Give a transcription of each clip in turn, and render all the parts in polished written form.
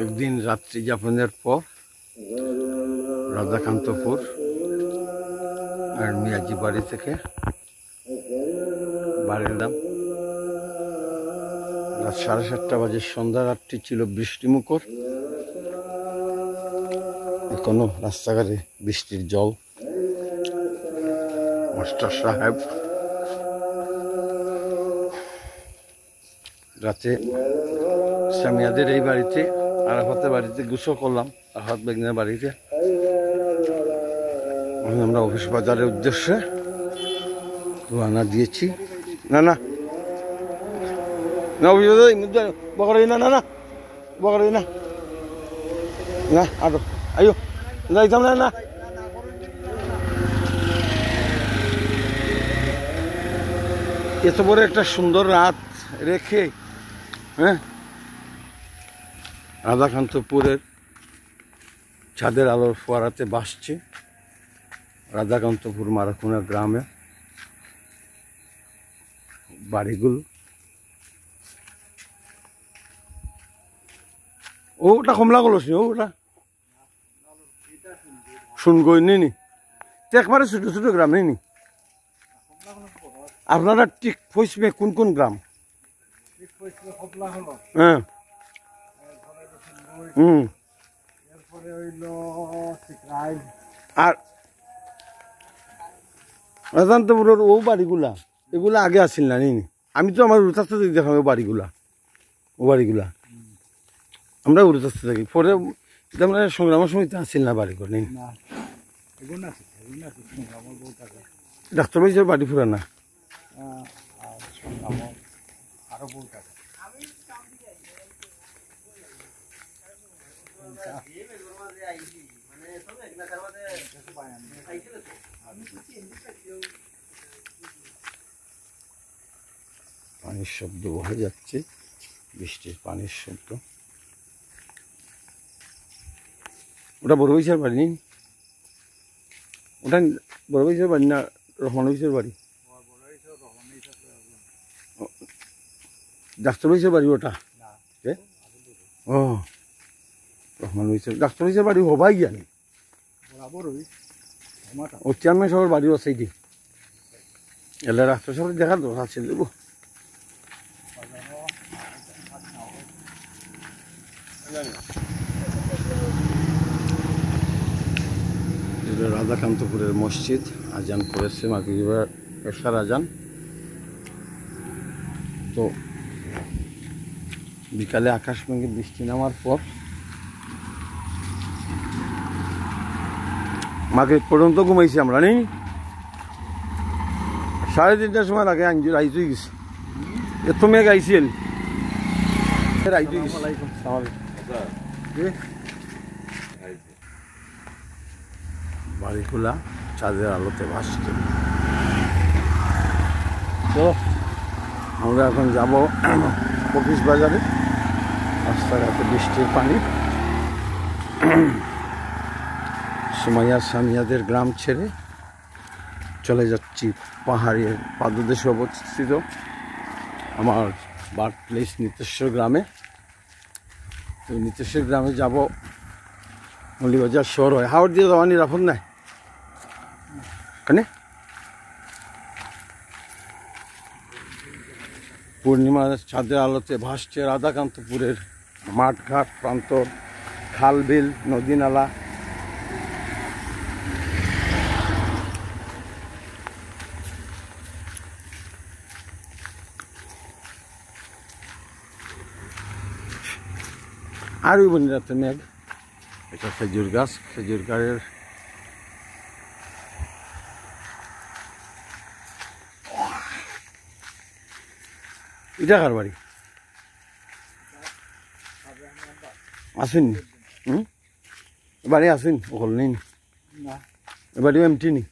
একদিন রাত্রি যাপনের পর রাধাকান্তপুর আর মিয়াজি বাড়ি থেকে বাড়ি এলাম। রাত 7:30 বাজে। সন্ধ্যা রাত্রি ছিল বৃষ্টিমুখর। এখনো রাস্তাঘাটে বৃষ্টির জল। মাস্টার সাহেব রাতে সামিয়াদের এই বাড়িতে, আরাফাতের বাড়িতে গোসল করলাম। আরাফাত বেগনের বাড়িতে আমরা অফিস বাজারের উদ্দেশ্যে রওনা দিয়েছি। না না না বকরি না না না বকরি না না আরো আয়ো যাইতাম না না। এত বড় একটা সুন্দর রাত রেখে রাধাকান্তপুরের ছাদের আলোর ফোয়ারাতে ভাসছে রাধাকান্তপুর মারাকুনা গ্রামে বাড়িগুলো। ওটা কমলা কলস নি, ওটা শুনগই নি একবারে ছোট ছোট গ্রাম নেই। আপনারা ঠিক পশ্চিমে কোন কোন গ্রাম? হ্যাঁ আর রাধাকান্তপুরের ও বাড়িগুলা এগুলা আগে আসছিল না নি? আমি তো আমার উড়াতে দেখাম ও বাড়িগুলা আমরা উড়াতে থাকি। পরে আমরা সংগ্রামের সময় আসছিল না বাড়ি করে ডাক্তার ভাইসের বাড়ি পুরানা। পানির শব্দ বহে যাচ্ছে, বৃষ্টির পানির শব্দ। ওটা বড় ভাইসের বাড়ি নেই? ওটা বড় ভাইসের বাড়ি না রহমান ভাইসের বাড়ি? ডাক্তার ভাইসের বাড়ি ওটা? ও রহমান ভাইসের ডাক্তার ভাইসের বাড়ি হবাই জানি। ও চেয়ারম্যান সাহেবের বাড়িও আছে এটি। এলে ডাক্তার সাহেব দেখার দরকার আছে দেবো। রাধাকান্তপুরের মসজিদ আজান করেছে, মাগরিবের এশার আজান। তো বিকালে আকাশ ভেঙে বৃষ্টি নামার পর মাগরিব পর্যন্ত ঘুমাইছি আমরা নেই। 3:30টার সময় আগে রাইজ হয়ে গেছে। এত মেঘ আইসিল বাড়িগুলা চাঁদের আলোতে ভাসছে। তো আমরা এখন যাব অফিস বাজারে। রাস্তাঘাটে বৃষ্টির পানি। সুমাইয়া সামিয়াদের গ্রাম ছেড়ে চলে যাচ্ছি পাহাড়ের পাদদেশে অবস্থিত আমার বার্থ প্লেস নিতেশ্বর গ্রামে। তো নিতেশ্বর গ্রামে যাব। মৌলিবাজার শহর হয়, হাওড় দিয়ে যাওয়া নিরাপদ নাই। পূর্ণিমার চাঁদের আলোতে ভাসছে রাধাকান্তপুরের মাঠঘাট, প্রান্তর, খাল, বিল, নদী, নালা। আর ওই বনি রাতে মেঘ। এটা খেজুর গাছ, খেজুর গাছের এটা কার বাড়ি? আসেন বাড়ি আসেন ওখানে নেই? বাড়ি এমটি নি?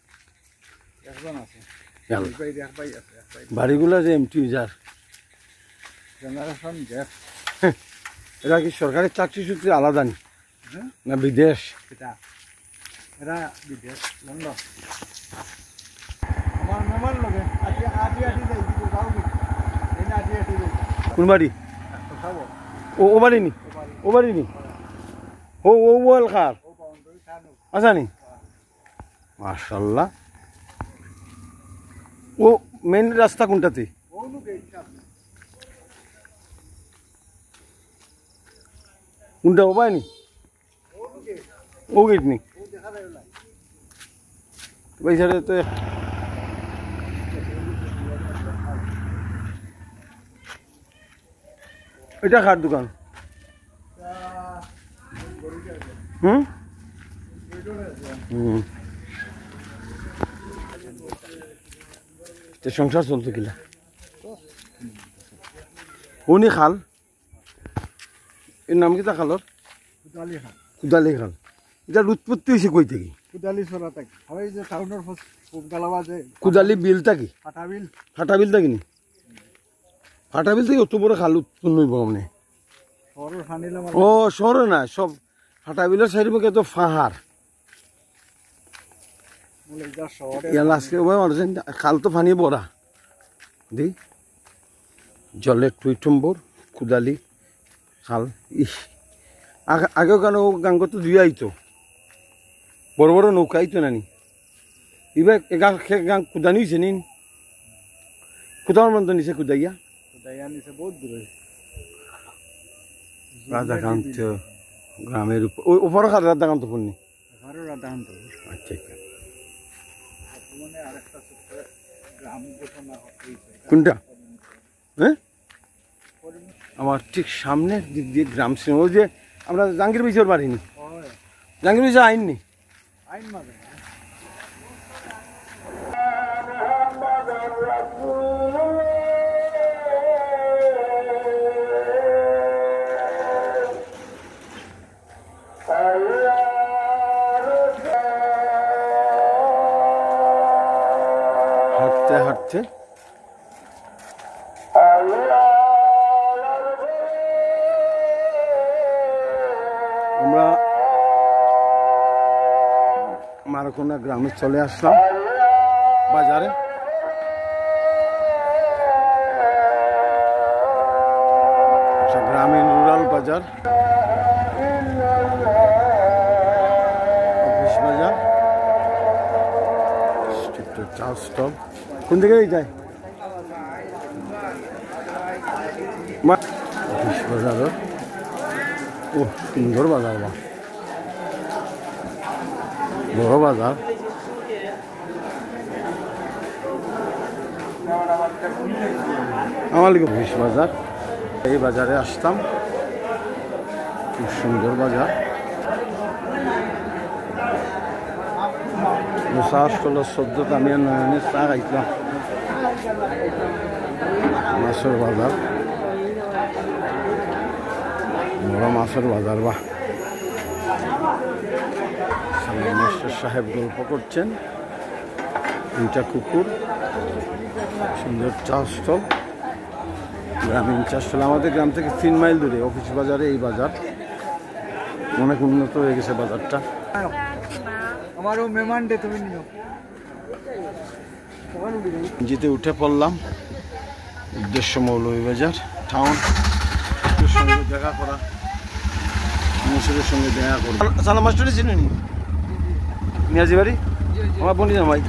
বাড়িগুলা যে এমটি যার এরা কি সরকারি চাকরি সূত্রে আলাদা নি না বিদেশ? কোন বাড়ি? ও বাড়ি নি? ও বাড়ি নি ও ও ওয়াল খার আচ্ছা নি মাশাআল্লাহ ও মেন রাস্তা কোনটাতে কোনটা ও পায়নি ও গেট নি ওই সাইডে তো এটা কার দোকান হুম হুম সংসার চলতো কিলা উনি খাল এর নাম কি তা খালর কুদালি খাল এটা উৎপত্তি হয়েছে কই থেকে কুদালি বিল থাকি ফাটাবিল থাকি নি ফাটাবিল থেকে অত বড় খাল উৎপন্ন হইব মানে ও শহরে না সব ফাটাবিলের চারিপাশে তো পাহাড় খাল তো পানি বড়া দি জলের টুইটম্বর কুদালি খাল ইস আগেও কেন গাঙ্গ তো দুই আইতো বড় বড় নৌকা আইতো নানি এবার গাং কুদানি হয়েছে নিন কোথাও মন্দ নিছে কুদাইয়া রাধাকান্ত গ্রামের উপর রাধাকান্ত পূর্ণি আচ্ছা কোনটা হ্যাঁ আমার ঠিক সামনের দিক দিয়ে গ্রাম ছিল ওই যে আমরা জাঙ্গির বিচর বাড়িনি জাঙ্গির বিচর আইননি হাঁটতে হাঁটতে আমরা মারাকোনা গ্রামে চলে আসলাম বাজারে গ্রামীণ রুরাল বাজার অফিস বাজার চা স্টল কোন দিকে যায় অফিস বাজার ও সুন্দর বাজার বা বড় বাজার আমার লিখে অফিস বাজার এই বাজারে আসতাম খুব সুন্দর বাজার চা স্টলের সদ্য আমি নয়নের চা খাইছিলাম মাছের বাজার বড় মাছের বাজার বা মাস্টার সাহেব গল্প করছেন দুইটা কুকুর সুন্দর চা স্টল গ্রামীণ চা স্টল আমাদের গ্রাম থেকে 3 মাইল দূরে অফিস বাজারে এই বাজার অনেক উন্নত হয়ে গেছে বাজারটা আমারও মেহমান দে তুমি নিও জিতে উঠে পড়লাম উদ্দেশ্য মৌলভীবাজার টাউন সঙ্গে দেখা করা মানুষের সঙ্গে দেখা করা সালাম মাস্টারে চিনি নিয়াজি বাড়ি আমার বনি জামাই